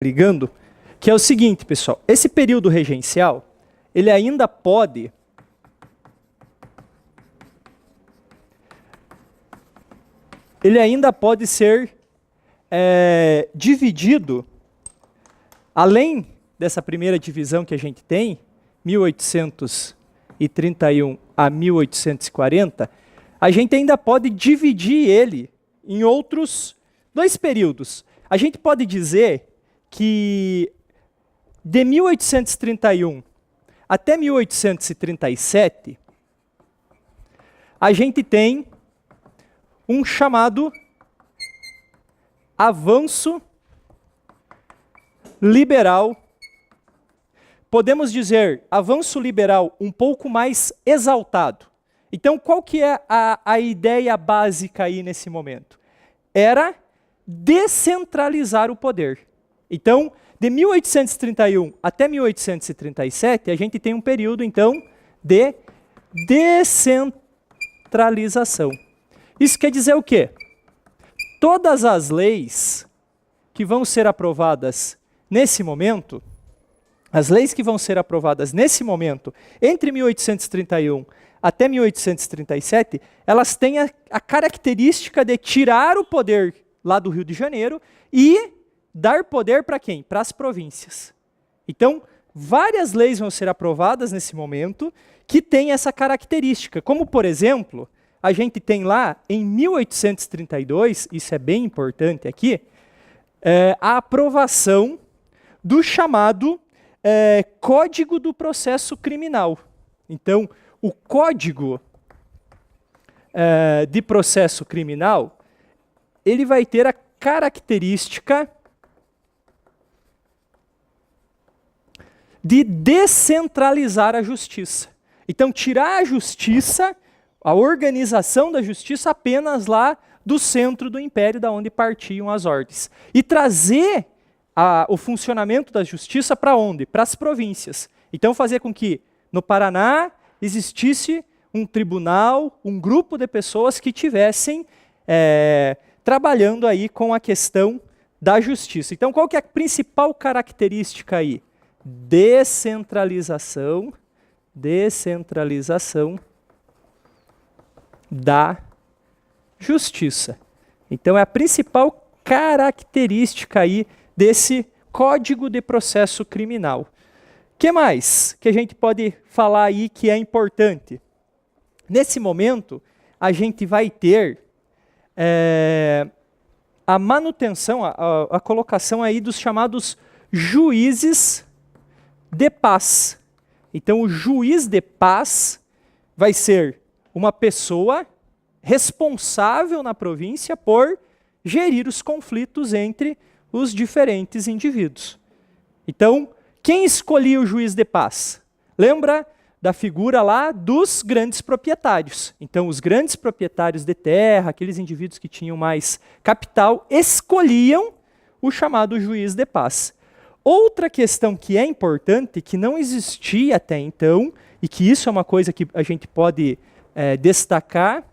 brigando, que é o seguinte, pessoal, esse período regencial, ele ainda pode ser dividido, além dessa primeira divisão que a gente tem, 1831 a 1840, a gente ainda pode dividir ele em outros dois períodos. A gente pode dizer que de 1831 até 1837, a gente tem um chamado avanço liberal. Podemos dizer avanço liberal um pouco mais exaltado. Então, qual que é a ideia básica aí nesse momento? Era descentralizar o poder. Então, de 1831 até 1837, a gente tem um período, então, de descentralização. Isso quer dizer o quê? Todas as leis que vão ser aprovadas nesse momento, entre 1831 até 1837, elas têm a característica de tirar o poder lá do Rio de Janeiro e dar poder para quem? Para as províncias. Então, várias leis vão ser aprovadas nesse momento que têm essa característica. Como, por exemplo, a gente tem lá, em 1832, isso é bem importante aqui, a aprovação do chamado Código do Processo Criminal. Então, o Código de Processo Criminal, ele vai ter a característica de descentralizar a justiça. Então, tirar a justiça, a organização da justiça apenas lá do centro do império, da onde partiam as ordens. E trazer o funcionamento da justiça para onde? Para as províncias. Então, fazer com que no Paraná existisse um tribunal, um grupo de pessoas que tivessem trabalhando aí com a questão da justiça. Então, qual que é a principal característica aí? Descentralização da justiça. Então, é a principal característica aí desse Código de Processo Criminal. O que mais que a gente pode falar aí que é importante? Nesse momento, a gente vai ter a manutenção, a colocação aí dos chamados juízes de paz. Então, o juiz de paz vai ser uma pessoa responsável na província por gerir os conflitos entre os diferentes indivíduos. Então, quem escolhia o juiz de paz? Lembra da figura lá dos grandes proprietários. Então, os grandes proprietários de terra, aqueles indivíduos que tinham mais capital, escolhiam o chamado juiz de paz. Outra questão que é importante, que não existia até então, e que isso é uma coisa que a gente pode destacar,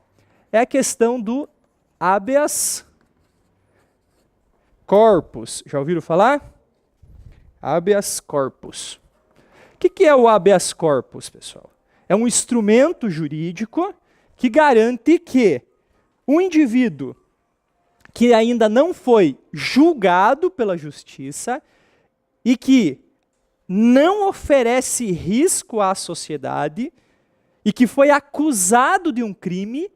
é a questão do habeas corpus. Já ouviram falar? Habeas corpus. O que é o habeas corpus, pessoal? É um instrumento jurídico que garante que um indivíduo que ainda não foi julgado pela justiça e que não oferece risco à sociedade e que foi acusado de um crime,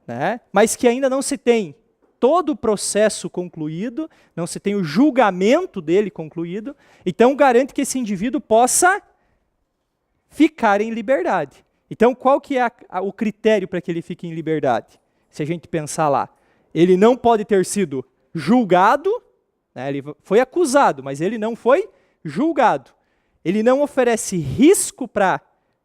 né, mas que ainda não se tem todo o processo concluído, não se tem o julgamento dele concluído, então garante que esse indivíduo possa ficar em liberdade. Então, qual que é o critério para que ele fique em liberdade? Se a gente pensar lá, ele não pode ter sido julgado, né, ele foi acusado, mas ele não foi julgado. Ele não oferece risco para a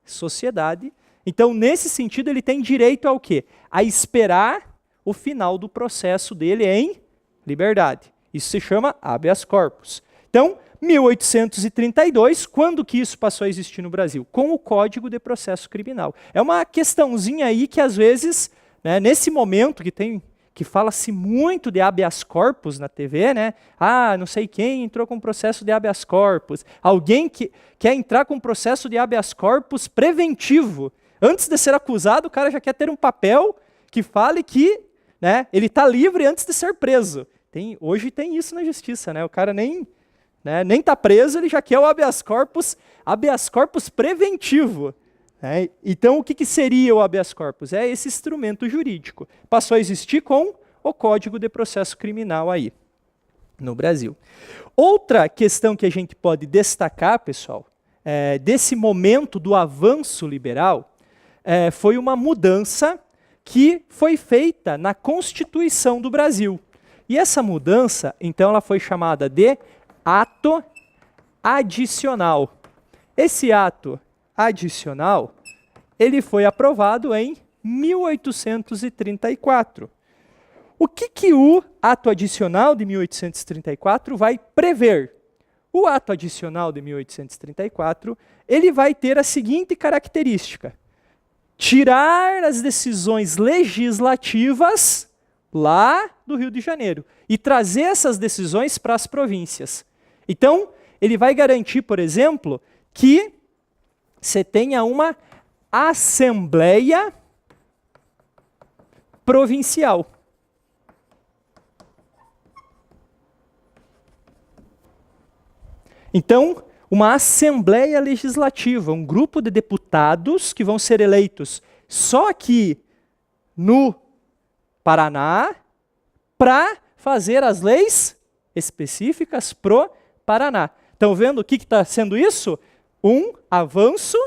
sociedade, então, nesse sentido, ele tem direito ao quê? A esperar o final do processo dele em liberdade. Isso se chama habeas corpus. Então, 1832, quando que isso passou a existir no Brasil? Com o Código de Processo Criminal. É uma questãozinha aí que, às vezes, né, nesse momento que que fala-se muito de habeas corpus na TV, né? Ah, não sei quem entrou com processo de habeas corpus. Alguém que quer entrar com processo de habeas corpus preventivo. Antes de ser acusado, o cara já quer ter um papel que fale que, né, ele está livre antes de ser preso. Hoje tem isso na justiça, né? O cara nem está preso, ele já quer o habeas corpus preventivo. Então, o que seria o habeas corpus? É esse instrumento jurídico. Passou a existir com o Código de Processo Criminal aí, no Brasil. Outra questão que a gente pode destacar, pessoal, desse momento do avanço liberal, foi uma mudança que foi feita na Constituição do Brasil. E essa mudança, então, ela foi chamada de ato adicional. Esse ato adicional, ele foi aprovado em 1834. O que o ato adicional de 1834 vai prever? O ato adicional de 1834, ele vai ter a seguinte característica: tirar as decisões legislativas lá do Rio de Janeiro e trazer essas decisões para as províncias. Então, ele vai garantir, por exemplo, que você tenha uma Assembleia Provincial. Então, uma Assembleia Legislativa, um grupo de deputados que vão ser eleitos só aqui no Paraná para fazer as leis específicas pro Paraná. Estão vendo o que está sendo isso? Um avanço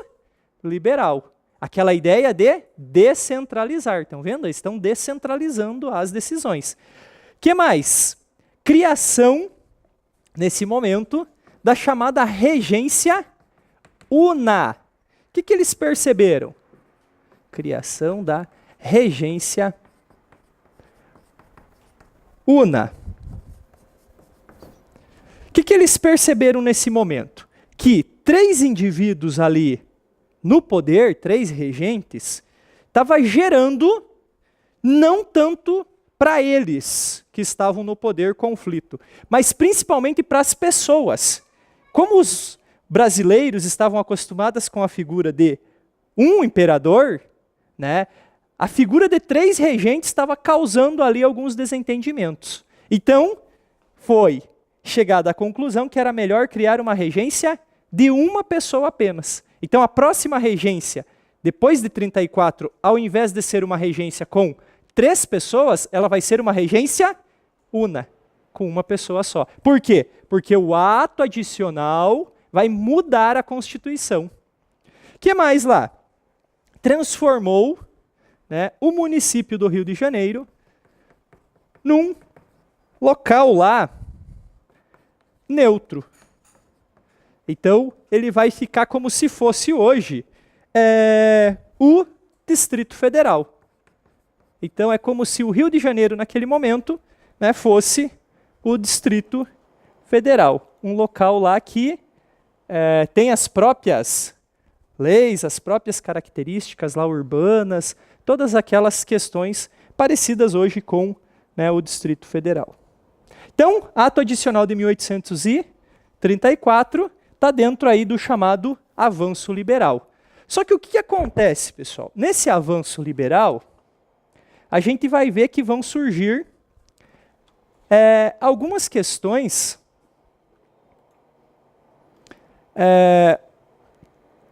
liberal. Aquela ideia de descentralizar. Estão vendo? Eles estão descentralizando as decisões. O que mais? Criação, nesse momento, da chamada regência una. O que eles perceberam? Criação da regência una. O que eles perceberam nesse momento? Que 3 indivíduos ali no poder, 3 regentes, estava gerando não tanto para eles que estavam no poder conflito, mas principalmente para as pessoas. Como os brasileiros estavam acostumados com a figura de um imperador, né, a figura de 3 regentes estava causando ali alguns desentendimentos. Então, foi chegada à conclusão que era melhor criar uma regência de uma pessoa apenas. Então, a próxima regência, depois de 34, ao invés de ser uma regência com 3 pessoas, ela vai ser uma regência una, com uma pessoa só. Por quê? Porque o ato adicional vai mudar a Constituição. O que mais lá? Transformou, né, o município do Rio de Janeiro num local lá neutro. Então, ele vai ficar como se fosse hoje o Distrito Federal. Então, é como se o Rio de Janeiro, naquele momento, né, fosse o Distrito Federal. Um local lá que tem as próprias leis, as próprias características lá urbanas, todas aquelas questões parecidas hoje com, né, o Distrito Federal. Então, ato adicional de 1834 está dentro aí do chamado avanço liberal. Só que o que acontece, pessoal? Nesse avanço liberal, a gente vai ver que vão surgir algumas questões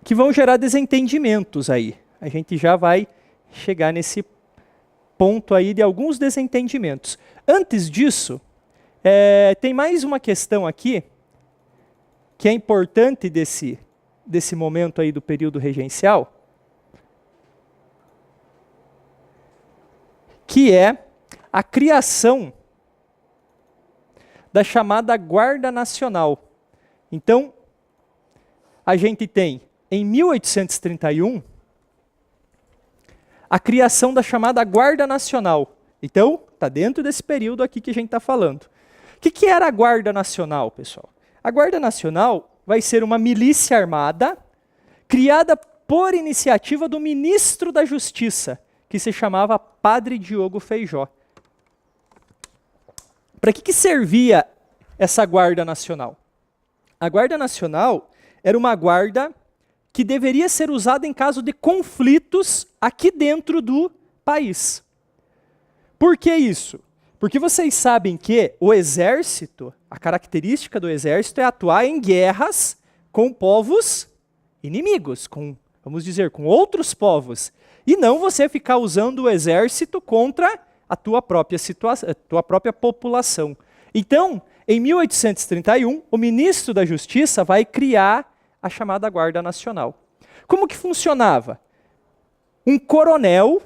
que vão gerar desentendimentos aí. A gente já vai chegar nesse ponto aí de alguns desentendimentos. Antes disso, tem mais uma questão aqui que é importante desse momento aí do período regencial, que é a criação da chamada Guarda Nacional. Então, a gente tem, em 1831, a criação da chamada Guarda Nacional. Então, está dentro desse período aqui que a gente está falando. O que era a Guarda Nacional, pessoal? A Guarda Nacional vai ser uma milícia armada criada por iniciativa do ministro da Justiça, que se chamava Padre Diogo Feijó. Para que servia essa Guarda Nacional? A Guarda Nacional era uma guarda que deveria ser usada em caso de conflitos aqui dentro do país. Por que isso? Porque vocês sabem que o exército, a característica do exército é atuar em guerras com povos inimigos, vamos dizer, com outros povos. E não você ficar usando o exército contra a tua própria situação, a tua própria população. Então, em 1831, o ministro da Justiça vai criar a chamada Guarda Nacional. Como que funcionava? Um coronel,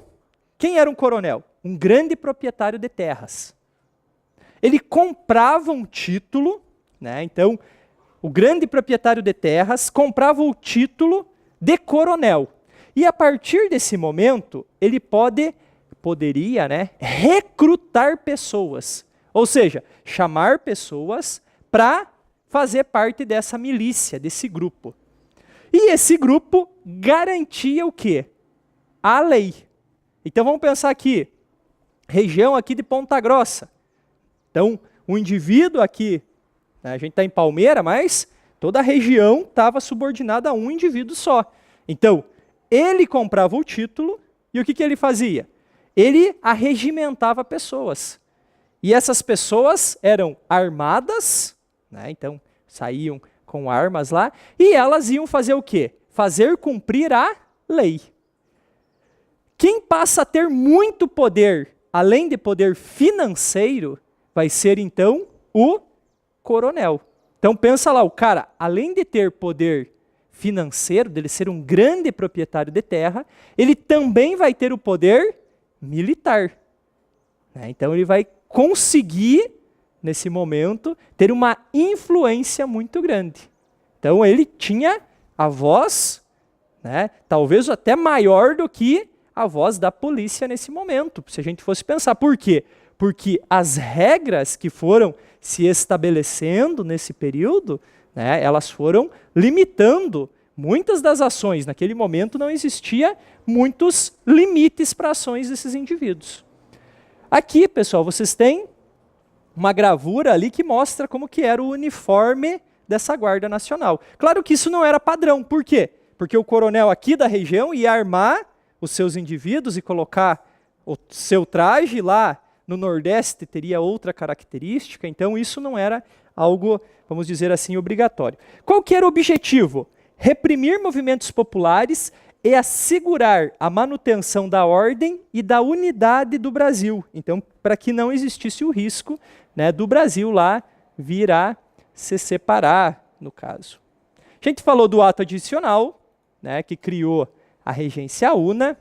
quem era um coronel? Um grande proprietário de terras. Ele comprava um título, né? Então, o grande proprietário de terras comprava o título de coronel. E a partir desse momento, ele poderia, né, recrutar pessoas. Ou seja, chamar pessoas para fazer parte dessa milícia, desse grupo. E esse grupo garantia o quê? A lei. Então vamos pensar aqui, região aqui de Ponta Grossa. Então, o indivíduo aqui, né, a gente está em Palmeira, mas toda a região estava subordinada a um indivíduo só. Então, ele comprava o título e o que ele fazia? Ele arregimentava pessoas. E essas pessoas eram armadas, né, então saíam com armas lá, e elas iam fazer o quê? Fazer cumprir a lei. Quem passa a ter muito poder, além de poder financeiro, vai ser então o coronel. Então pensa lá, o cara, além de ter poder financeiro, dele ser um grande proprietário de terra, ele também vai ter o poder militar. Então ele vai conseguir, nesse momento, ter uma influência muito grande. Então ele tinha a voz, né, talvez até maior do que a voz da polícia nesse momento, se a gente fosse pensar. Por quê? Porque as regras que foram se estabelecendo nesse período, né, elas foram limitando muitas das ações. Naquele momento não existia muitos limites para ações desses indivíduos. Aqui, pessoal, vocês têm uma gravura ali que mostra como que era o uniforme dessa Guarda Nacional. Claro que isso não era padrão. Por quê? Porque o coronel aqui da região ia armar os seus indivíduos e colocar o seu traje lá. No Nordeste teria outra característica, então isso não era algo, vamos dizer assim, obrigatório. Qual que era o objetivo? Reprimir movimentos populares e assegurar a manutenção da ordem e da unidade do Brasil. Então, para que não existisse o risco, né, do Brasil lá vir a se separar, no caso. A gente falou do ato adicional, né, que criou a Regência Una.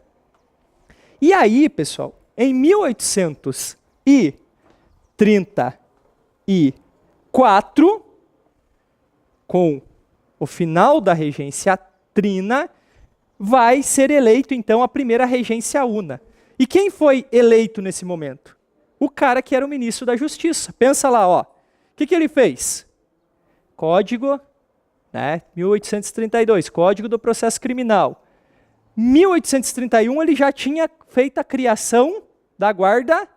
E aí, pessoal, em 1834, com o final da Regência Trina, vai ser eleito, então, a primeira Regência Una. E quem foi eleito nesse momento? O cara que era o ministro da Justiça. Pensa lá, ó. O que ele fez? Código, né, 1832, Código do Processo Criminal. 1831 ele já tinha feito a criação da Guarda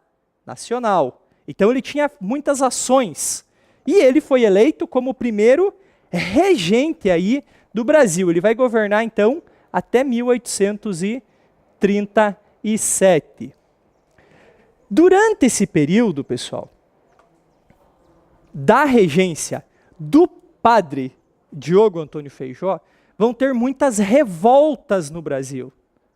Nacional. Então ele tinha muitas ações. E ele foi eleito como o primeiro regente aí do Brasil. Ele vai governar então até 1837. Durante esse período, pessoal, da regência do padre Diogo Antônio Feijó, vão ter muitas revoltas no Brasil.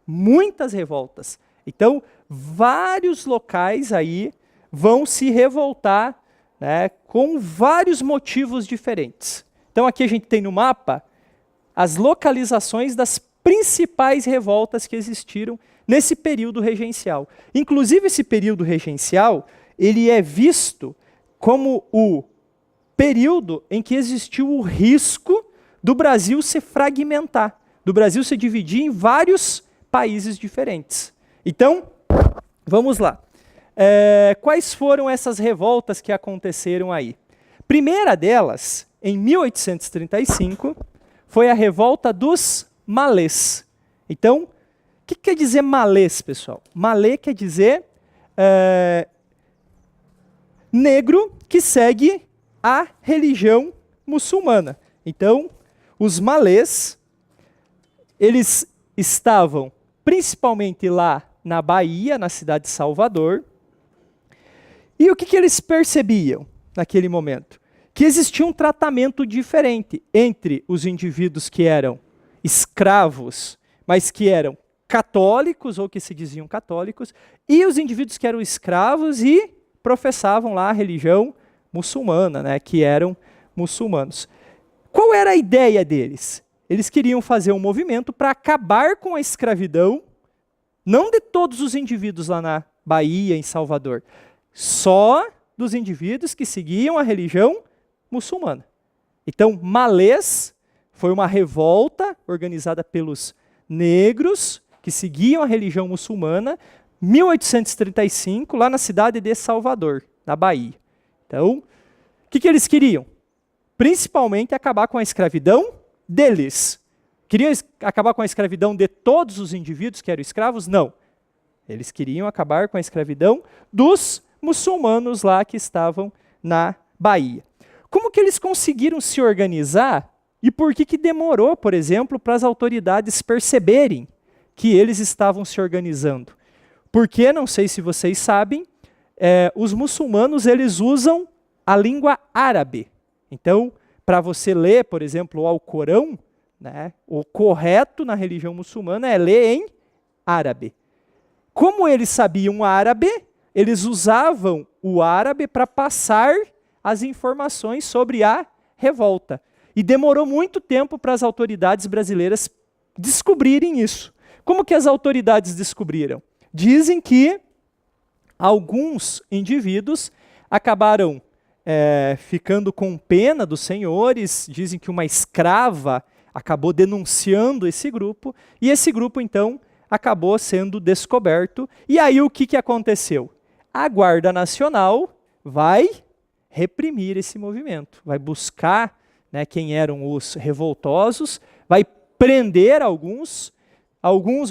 Muitas revoltas. Então, vários locais aí vão se revoltar, né, com vários motivos diferentes. Então, aqui a gente tem no mapa as localizações das principais revoltas que existiram nesse período regencial. Inclusive, esse período regencial, ele é visto como o período em que existiu o risco do Brasil se fragmentar, do Brasil se dividir em vários países diferentes. Então, vamos lá. Quais foram essas revoltas que aconteceram aí? Primeira delas, em 1835, foi a revolta dos malês. Então, o que quer dizer malês, pessoal? Malê quer dizer negro que segue a religião muçulmana. Então, os malês, eles estavam principalmente lá na Bahia, na cidade de Salvador. E o que eles percebiam naquele momento? Que existia um tratamento diferente entre os indivíduos que eram escravos, mas que eram católicos, ou que se diziam católicos, e os indivíduos que eram escravos e professavam lá a religião muçulmana, né, que eram muçulmanos. Qual era a ideia deles? Eles queriam fazer um movimento para acabar com a escravidão, não de todos os indivíduos lá na Bahia, em Salvador, só dos indivíduos que seguiam a religião muçulmana. Então, malês foi uma revolta organizada pelos negros que seguiam a religião muçulmana, 1835, lá na cidade de Salvador, na Bahia. Então, o que eles queriam? Principalmente acabar com a escravidão deles. Queriam acabar com a escravidão de todos os indivíduos que eram escravos? Não. Eles queriam acabar com a escravidão dos muçulmanos lá que estavam na Bahia. Como que eles conseguiram se organizar e por que demorou, por exemplo, para as autoridades perceberem que eles estavam se organizando? Porque, não sei se vocês sabem, os muçulmanos eles usam a língua árabe. Então, para você ler, por exemplo, o Alcorão, né, o correto na religião muçulmana é ler em árabe. Como eles sabiam árabe, eles usavam o árabe para passar as informações sobre a revolta. E demorou muito tempo para as autoridades brasileiras descobrirem isso. Como que as autoridades descobriram? Dizem que alguns indivíduos acabaram ficando com pena dos senhores, dizem que uma escrava acabou denunciando esse grupo, e esse grupo, então, acabou sendo descoberto. E aí o que aconteceu? A Guarda Nacional vai reprimir esse movimento, vai buscar, né, quem eram os revoltosos, vai prender alguns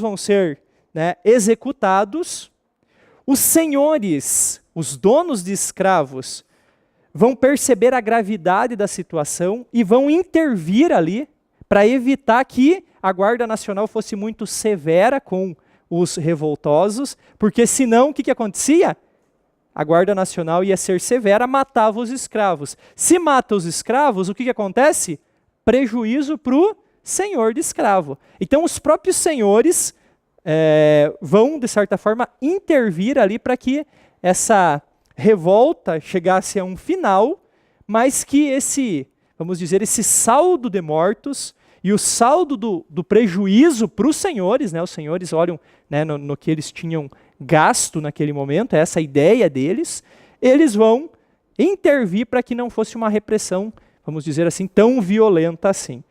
vão ser, né, executados. Os senhores, os donos de escravos, vão perceber a gravidade da situação e vão intervir ali para evitar que a Guarda Nacional fosse muito severa com os revoltosos, porque senão o que acontecia? A Guarda Nacional ia ser severa, matava os escravos. Se mata os escravos, o que acontece? Prejuízo para o senhor de escravo. Então os próprios senhores vão, de certa forma, intervir ali para que essa revolta chegasse a um final, mas que esse, vamos dizer, esse saldo de mortos e o saldo do prejuízo para os senhores, né, os senhores olham, né, no que eles tinham gasto naquele momento, essa ideia deles, eles vão intervir para que não fosse uma repressão, vamos dizer assim, tão violenta assim.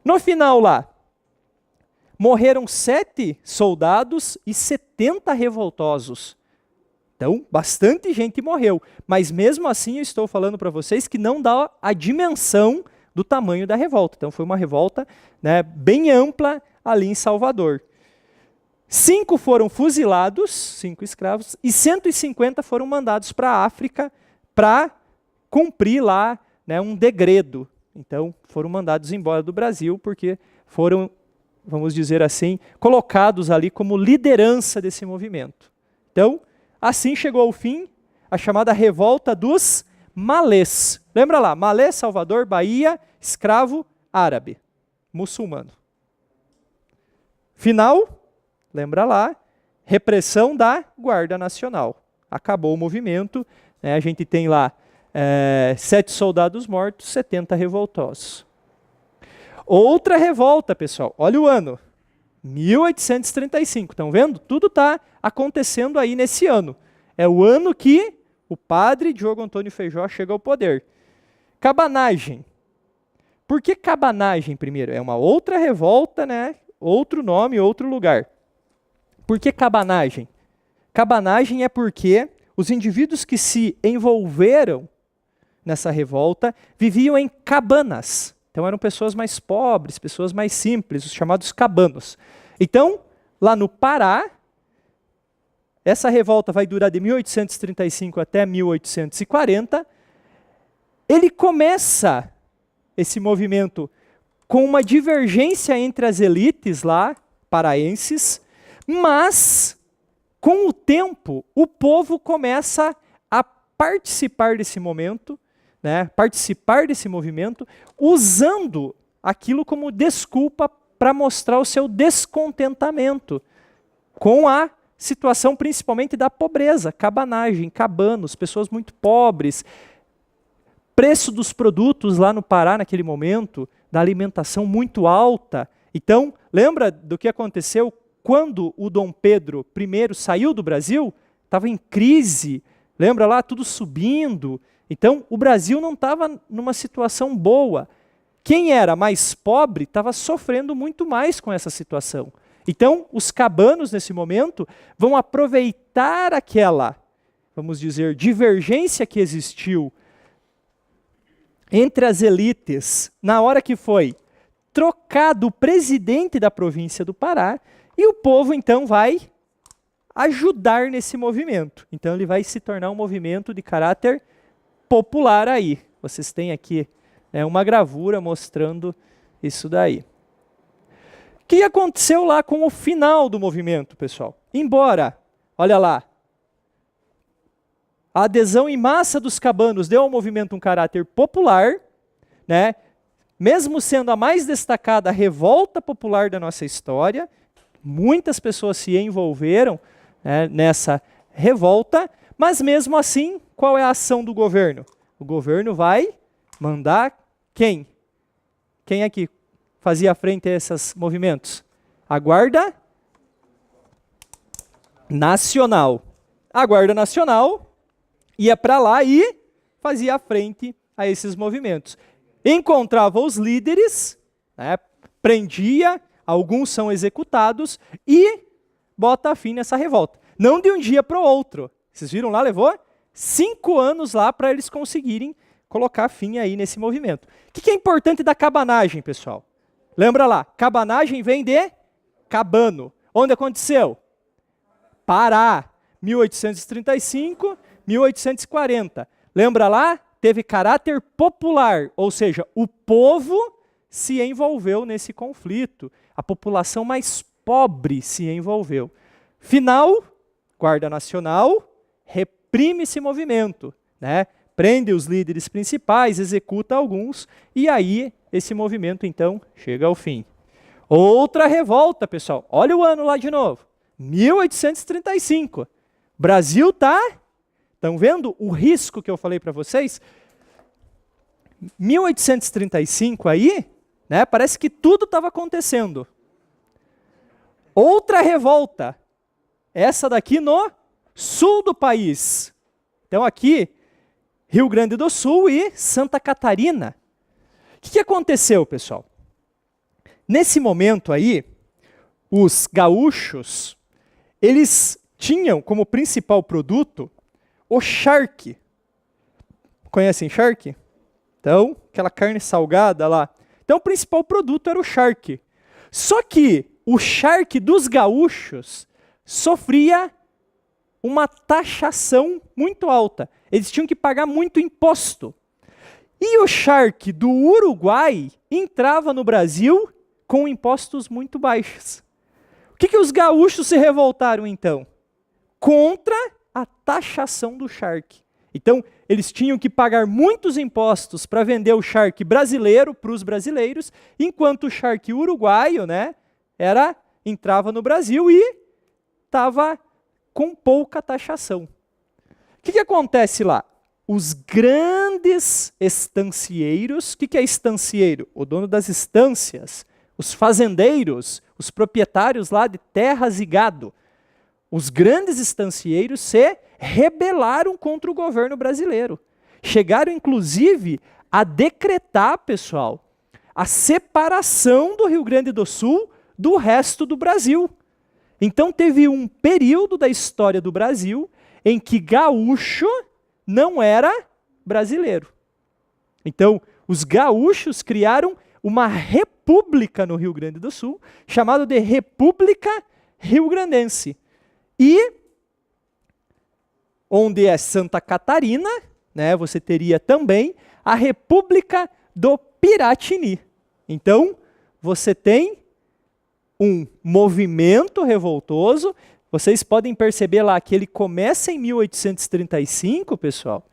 No final lá, morreram 7 soldados e 70 revoltosos. Então, bastante gente morreu. Mas mesmo assim, eu estou falando para vocês que não dá a dimensão do tamanho da revolta. Então, foi uma revolta, né, bem ampla ali em Salvador. 5 foram fuzilados, 5 escravos, e 150 foram mandados para a África para cumprir lá, né, um degredo. Então, foram mandados embora do Brasil porque foram, vamos dizer assim, colocados ali como liderança desse movimento. Então, assim chegou ao fim a chamada Revolta dos Malês. Lembra lá, Malê, Salvador, Bahia, escravo, árabe, muçulmano. Final, lembra lá, repressão da Guarda Nacional. Acabou o movimento, né, a gente tem lá 7 soldados mortos, 70 revoltosos. Outra revolta, pessoal, olha o ano, 1835, estão vendo? Tudo está acontecendo aí nesse ano. É o ano que o padre Diogo Antônio Feijó chega ao poder. Cabanagem. Por que cabanagem primeiro? É uma outra revolta, né? Outro nome, outro lugar. Por que cabanagem? Cabanagem é porque os indivíduos que se envolveram nessa revolta viviam em cabanas. Então eram pessoas mais pobres, pessoas mais simples, os chamados cabanos. Então, lá no Pará, essa revolta vai durar de 1835 até 1840, ele começa esse movimento com uma divergência entre as elites lá, paraenses, mas com o tempo o povo começa a participar desse momento, né, participar desse movimento, usando aquilo como desculpa para mostrar o seu descontentamento com a situação principalmente da pobreza, cabanagem, cabanos, pessoas muito pobres, preço dos produtos lá no Pará naquele momento, da alimentação muito alta. Então, lembra do que aconteceu quando o Dom Pedro I saiu do Brasil? Estava em crise, lembra lá, tudo subindo. Então, o Brasil não estava numa situação boa. Quem era mais pobre estava sofrendo muito mais com essa situação. Então, os cabanos, nesse momento, vão aproveitar aquela, vamos dizer, divergência que existiu entre as elites, na hora que foi trocado o presidente da província do Pará, e o povo, então, vai ajudar nesse movimento. Então, ele vai se tornar um movimento de caráter popular aí. Vocês têm aqui uma gravura mostrando isso daí. O que aconteceu lá com o final do movimento, pessoal? Embora, olha lá, a adesão em massa dos cabanos deu ao movimento um caráter popular, né? Mesmo sendo a mais destacada revolta popular da nossa história, muitas pessoas se envolveram, né, nessa revolta, mas mesmo assim, qual é a ação do governo? O governo vai mandar quem? Quem aqui fazia frente a esses movimentos? A Guarda Nacional. A Guarda Nacional ia para lá e fazia frente a esses movimentos. Encontrava os líderes, né, prendia, alguns são executados e bota fim nessa revolta. Não de um dia para o outro. Vocês viram lá, levou 5 anos lá para eles conseguirem colocar fim aí nesse movimento. O que é importante da cabanagem, pessoal? Lembra lá, cabanagem vem de cabano. Onde aconteceu? Pará, 1835, 1840. Lembra lá? Teve caráter popular, ou seja, o povo se envolveu nesse conflito. A população mais pobre se envolveu. Final, Guarda Nacional reprime esse movimento, né? Prende os líderes principais, executa alguns, e aí esse movimento, então, chega ao fim. Outra revolta, pessoal. Olha o ano lá de novo. 1835. Brasil tá... Estão vendo o risco que eu falei para vocês? 1835 aí, né, parece que tudo estava acontecendo. Outra revolta. Essa daqui no sul do país. Então aqui, Rio Grande do Sul e Santa Catarina. O que aconteceu, pessoal? Nesse momento aí, os gaúchos, eles tinham como principal produto o charque. Conhecem charque? Então, aquela carne salgada lá. Então, o principal produto era o charque. Só que o charque dos gaúchos sofria uma taxação muito alta. Eles tinham que pagar muito imposto. E o charque do Uruguai entrava no Brasil com impostos muito baixos. O que os gaúchos se revoltaram, então? Contra a taxação do charque. Então, eles tinham que pagar muitos impostos para vender o charque brasileiro para os brasileiros, enquanto o charque uruguaio, né, entrava no Brasil e estava com pouca taxação. O que acontece lá? Os grandes estancieiros, o que é estancieiro? O dono das estâncias, os fazendeiros, os proprietários lá de terras e gado. Os grandes estancieiros se rebelaram contra o governo brasileiro. Chegaram, inclusive, a decretar, pessoal, a separação do Rio Grande do Sul do resto do Brasil. Então, teve um período da história do Brasil em que gaúcho não era brasileiro. Então, os gaúchos criaram uma república no Rio Grande do Sul, chamada de República Rio-Grandense. E onde é Santa Catarina, né, você teria também a República do Piratini. Então, você tem um movimento revoltoso. Vocês podem perceber lá que ele começa em 1835, pessoal,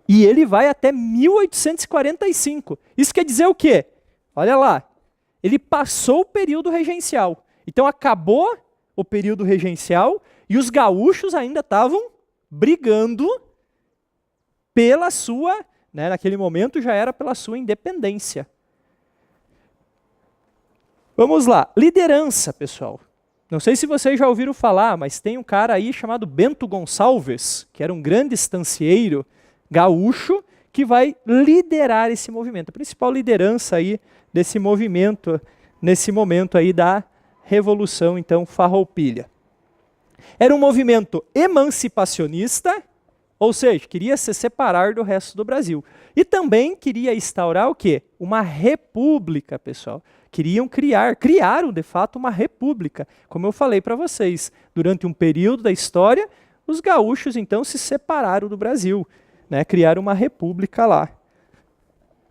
e ele vai até 1845. Isso quer dizer o quê? Olha lá, ele passou o período regencial. Então acabou o período regencial e os gaúchos ainda estavam brigando pela sua, né, naquele momento já era pela sua independência. Vamos lá, liderança, pessoal. Não sei se vocês já ouviram falar, mas tem um cara aí chamado Bento Gonçalves, que era um grande estancieiro gaúcho, que vai liderar esse movimento. A principal liderança aí desse movimento, nesse momento aí da Revolução, então, Farroupilha. Era um movimento emancipacionista, ou seja, queria se separar do resto do Brasil. E também queria instaurar o quê? Uma república, pessoal. Criaram de fato uma república. Como eu falei para vocês, durante um período da história, os gaúchos então se separaram do Brasil, né? Criaram uma república lá.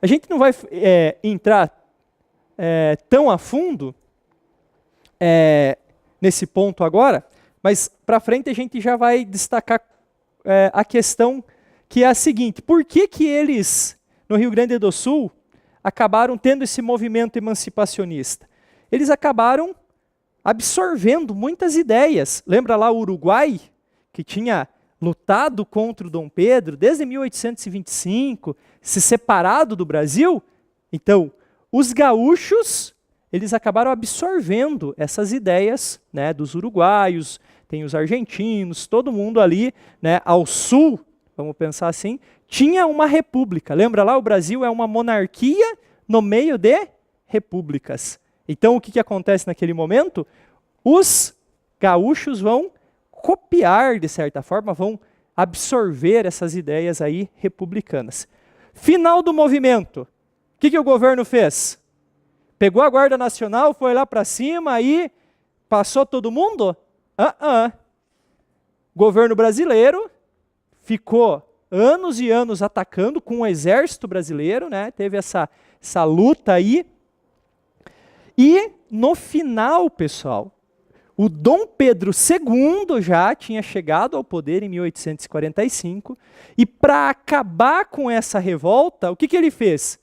A gente não vai entrar tão a fundo nesse ponto agora, mas para frente a gente já vai destacar a questão que é a seguinte: por que eles, no Rio Grande do Sul, acabaram tendo esse movimento emancipacionista? Eles acabaram absorvendo muitas ideias. Lembra lá o Uruguai, que tinha lutado contra o Dom Pedro desde 1825, se separado do Brasil? Então, os gaúchos, eles acabaram absorvendo essas ideias, né, dos uruguaios, tem os argentinos, todo mundo ali, né, ao sul, vamos pensar assim, tinha uma república. Lembra lá, o Brasil é uma monarquia no meio de repúblicas. Então, o que acontece naquele momento? Os gaúchos vão copiar, de certa forma, vão absorver essas ideias aí republicanas. Final do movimento. O que o governo fez? Pegou a Guarda Nacional, foi lá para cima e passou todo mundo? Governo brasileiro ficou anos e anos atacando com o exército brasileiro, né? Teve essa luta aí. E no final, pessoal, o Dom Pedro II já tinha chegado ao poder em 1845, e para acabar com essa revolta, o que ele fez?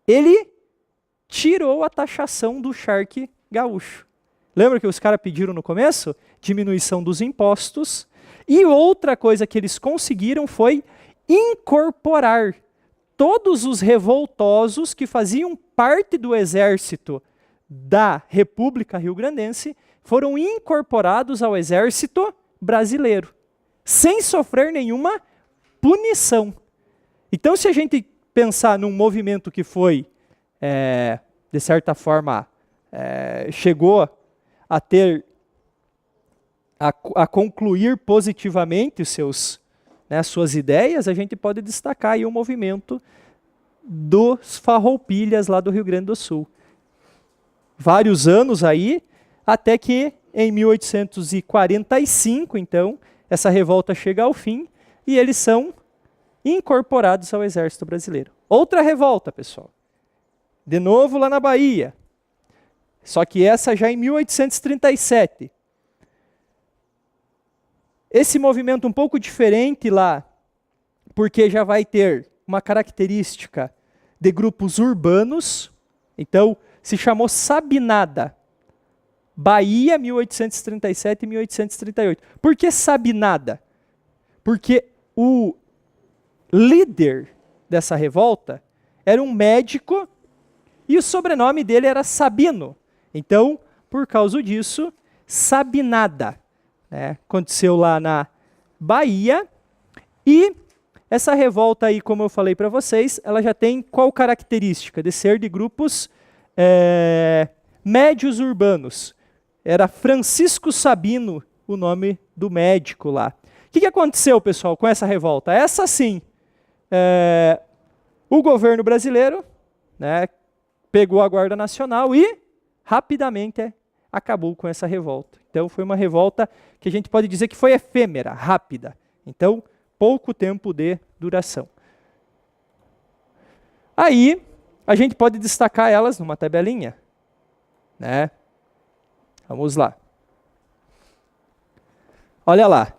Ele tirou a taxação do charque gaúcho. Lembra que os caras pediram no começo? Diminuição dos impostos. E outra coisa que eles conseguiram foi incorporar todos os revoltosos que faziam parte do exército da República Rio-Grandense, foram incorporados ao exército brasileiro, sem sofrer nenhuma punição. Então, se a gente pensar num movimento que foi, de certa forma, chegou a ter, a concluir positivamente as suas ideias, a gente pode destacar aí o movimento dos Farroupilhas lá do Rio Grande do Sul. Vários anos aí, até que em 1845, então, essa revolta chega ao fim e eles são incorporados ao exército brasileiro. Outra revolta, pessoal. De novo lá na Bahia. Só que essa já em 1837. Esse movimento um pouco diferente lá, porque já vai ter uma característica de grupos urbanos. Então, se chamou Sabinada. Bahia, 1837 e 1838. Por que Sabinada? Porque o líder dessa revolta era um médico e o sobrenome dele era Sabino. Então, por causa disso, Sabinada. Aconteceu lá na Bahia. E essa revolta aí, como eu falei para vocês, ela já tem qual característica? De ser de grupos médios urbanos. Era Francisco Sabino o nome do médico lá. O que aconteceu, pessoal, com essa revolta? Essa sim, o governo brasileiro, né, pegou a Guarda Nacional e rapidamente acabou com essa revolta. Então foi uma revolta que a gente pode dizer que foi efêmera, rápida. Então, pouco tempo de duração. Aí, a gente pode destacar elas numa tabelinha, né? Vamos lá. Olha lá.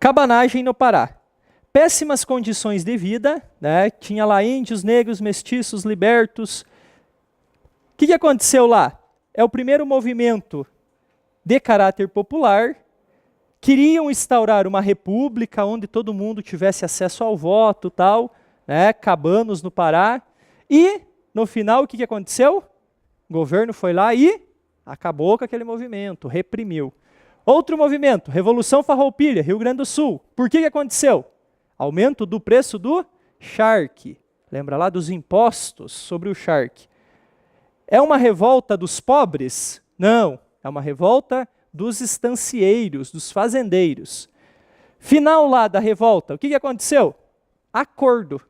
Cabanagem no Pará. Péssimas condições de vida, né? Tinha lá índios, negros, mestiços, libertos. O que aconteceu lá? É o primeiro movimento de caráter popular. Queriam instaurar uma república onde todo mundo tivesse acesso ao voto, tal, né? Cabanos no Pará. E, no final, o que aconteceu? O governo foi lá e acabou com aquele movimento, reprimiu. Outro movimento, Revolução Farroupilha, Rio Grande do Sul. Por que aconteceu? Aumento do preço do charque. Lembra lá dos impostos sobre o charque. É uma revolta dos pobres? Não, é uma revolta dos estancieiros, dos fazendeiros. Final lá da revolta, o que aconteceu? Acordo.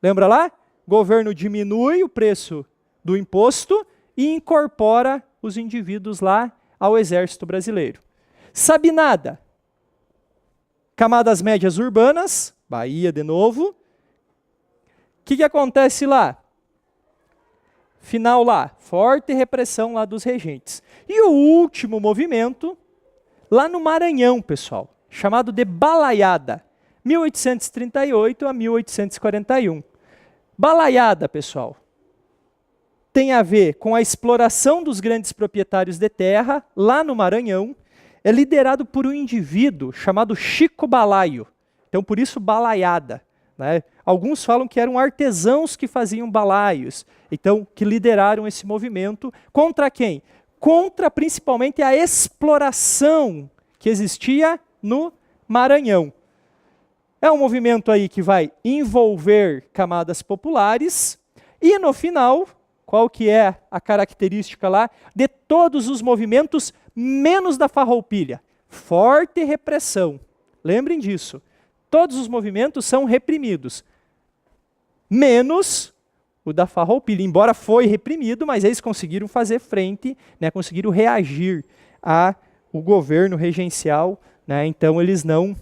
Lembra lá? O governo diminui o preço do imposto e incorpora os indivíduos lá ao exército brasileiro. Sabe nada? Camadas médias urbanas, Bahia de novo. O que acontece lá? Final lá, forte repressão lá dos regentes. E o último movimento, lá no Maranhão, pessoal, chamado de Balaiada, 1838 a 1841. Balaiada, pessoal, tem a ver com a exploração dos grandes proprietários de terra, lá no Maranhão. É liderado por um indivíduo chamado Chico Balaio. Então, por isso, balaiada. Né? Alguns falam que eram artesãos que faziam balaios. Então, que lideraram esse movimento. Contra quem? Contra, principalmente, a exploração que existia no Maranhão. É um movimento aí que vai envolver camadas populares. E, no final, qual que é a característica lá de todos os movimentos menos da Farroupilha? Forte repressão. Lembrem disso. Todos os movimentos são reprimidos. Menos o da Farroupilha. Embora foi reprimido, mas eles conseguiram fazer frente, né, conseguiram reagir ao governo regencial. Né, então, eles não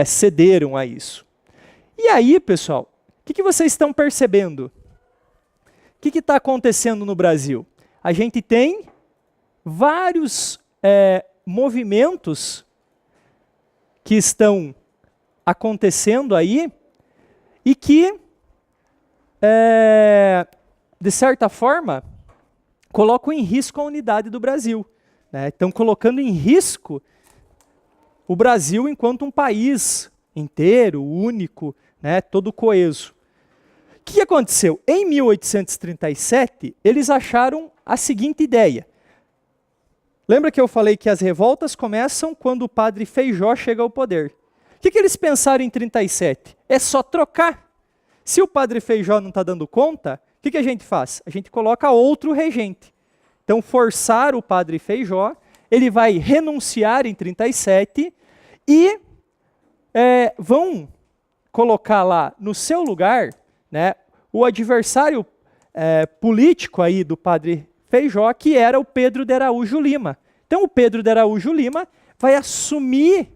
cederam a isso. E aí, pessoal, o que vocês estão percebendo? O que está acontecendo no Brasil? A gente tem vários movimentos que estão acontecendo aí e que, de certa forma, colocam em risco a unidade do Brasil. Né? Estão colocando em risco o Brasil enquanto um país inteiro, único, né? Todo coeso. O que aconteceu? Em 1837, eles acharam a seguinte ideia. Lembra que eu falei que as revoltas começam quando o padre Feijó chega ao poder? O que eles pensaram em 37? É só trocar. Se o padre Feijó não está dando conta, o que a gente faz? A gente coloca outro regente. Então, forçar o padre Feijó, ele vai renunciar em 37 e vão colocar lá no seu lugar, né, o adversário político aí do padre Feijó, que era o Pedro de Araújo Lima. Então, o Pedro de Araújo Lima vai assumir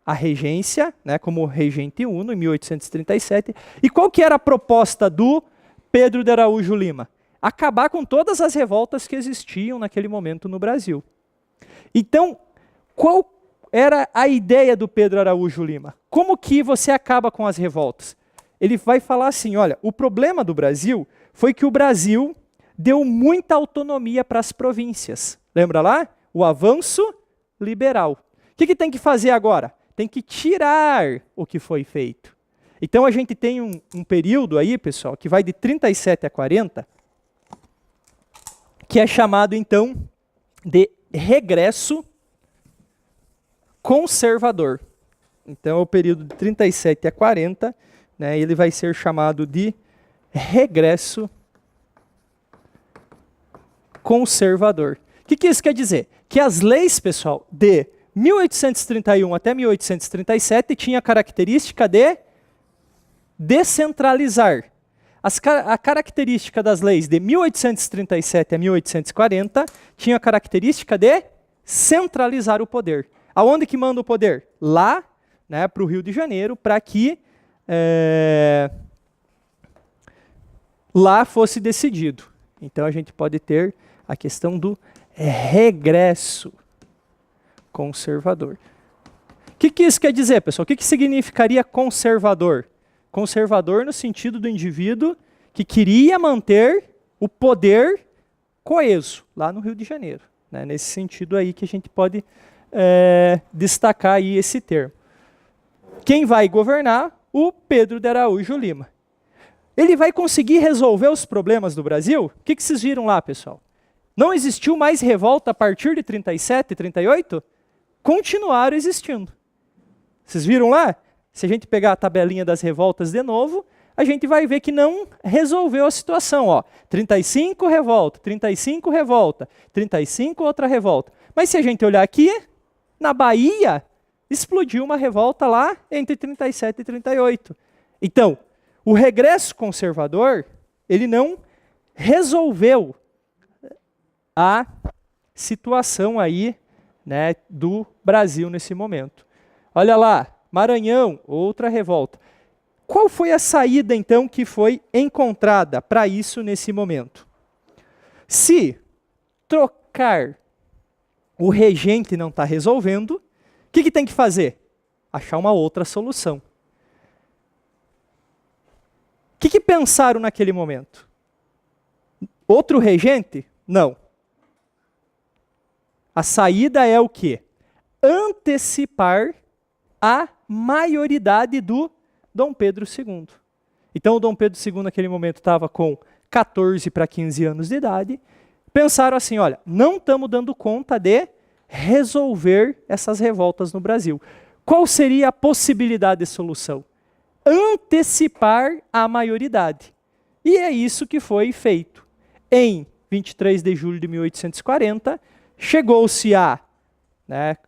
a regência, né, como regente uno, em 1837. E qual que era a proposta do Pedro de Araújo Lima? Acabar com todas as revoltas que existiam naquele momento no Brasil. Então, qual era a ideia do Pedro Araújo Lima? Como que você acaba com as revoltas? Ele vai falar assim, olha, o problema do Brasil foi que o Brasil deu muita autonomia para as províncias. Lembra lá? O avanço liberal. O que tem que fazer agora? Tem que tirar o que foi feito. Então a gente tem um período aí, pessoal, que vai de 37 a 40, que é chamado então de regresso conservador. Então é o período de 37 a 40, né, ele vai ser chamado de regresso conservador. O que isso quer dizer? Que as leis, pessoal, de 1831 até 1837 tinha a característica de descentralizar. A característica das leis de 1837 a 1840 tinha a característica de centralizar o poder. Aonde que manda o poder? Lá, né, para o Rio de Janeiro, para que lá fosse decidido. Então a gente pode ter a questão do regresso conservador. O que isso quer dizer, pessoal? O que significaria conservador? Conservador no sentido do indivíduo que queria manter o poder coeso, lá no Rio de Janeiro. Né? Nesse sentido aí que a gente pode destacar aí esse termo. Quem vai governar? O Pedro de Araújo Lima. Ele vai conseguir resolver os problemas do Brasil? O que vocês viram lá, pessoal? Não existiu mais revolta a partir de 37 e 38? Continuaram existindo. Vocês viram lá? Se a gente pegar a tabelinha das revoltas de novo, a gente vai ver que não resolveu a situação. Ó, 35 revolta, 35 revolta, 35 outra revolta. Mas se a gente olhar aqui, na Bahia, explodiu uma revolta lá entre 37 e 38. Então, o regresso conservador, ele não resolveu a situação aí, né, do Brasil nesse momento. Olha lá, Maranhão, outra revolta. Qual foi a saída, então, que foi encontrada para isso nesse momento? Se trocar o regente não está resolvendo, o que tem que fazer? Achar uma outra solução. O que pensaram naquele momento? Outro regente? Não. A saída é o quê? Antecipar a maioridade do Dom Pedro II. Então, o Dom Pedro II, naquele momento, estava com 14 para 15 anos de idade. Pensaram assim, olha, não estamos dando conta de resolver essas revoltas no Brasil. Qual seria a possibilidade de solução? Antecipar a maioridade. E é isso que foi feito. Em 23 de julho de 1840, chegou-se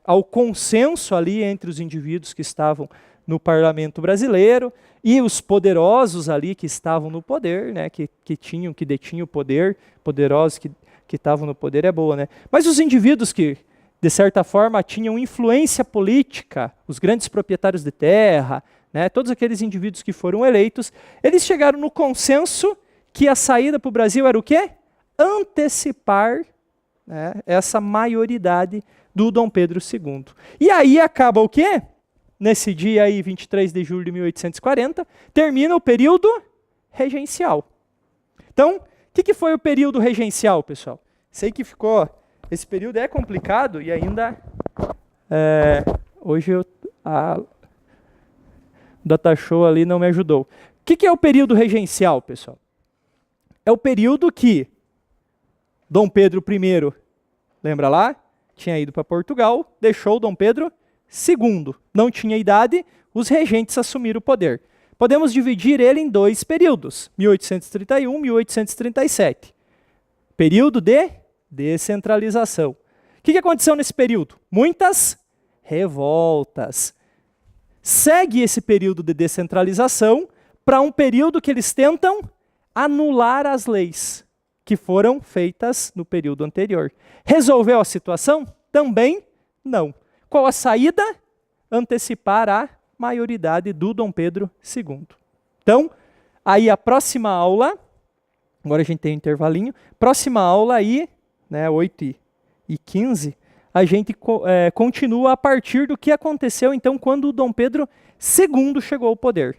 ao consenso ali entre os indivíduos que estavam no parlamento brasileiro e os poderosos ali que estavam no poder, né, que detinham o poder, poderosos que estavam no poder é boa, né? Mas os indivíduos que, de certa forma, tinham influência política, os grandes proprietários de terra, né, todos aqueles indivíduos que foram eleitos, eles chegaram no consenso que a saída para o Brasil era o quê? Antecipar, né, essa maioridade do Dom Pedro II. E aí acaba o quê? Nesse dia aí, 23 de julho de 1840, termina o período regencial. Então, o que foi o período regencial, pessoal? Sei que esse período é complicado e ainda hoje a data show ali não me ajudou. O que é o período regencial, pessoal? É o período que Dom Pedro I, lembra lá? Tinha ido para Portugal, deixou Dom Pedro II. Não tinha idade, os regentes assumiram o poder. Podemos dividir ele em dois períodos, 1831 e 1837. Período de descentralização. O que aconteceu nesse período? Muitas revoltas. Segue esse período de descentralização para um período que eles tentam anular as leis que foram feitas no período anterior. Resolveu a situação? Também não. Qual a saída? Antecipar a maioridade do Dom Pedro II. Então, aí a próxima aula, agora a gente tem um intervalinho, próxima aula aí, né, 8h15, a gente continua a partir do que aconteceu então quando o Dom Pedro II chegou ao poder.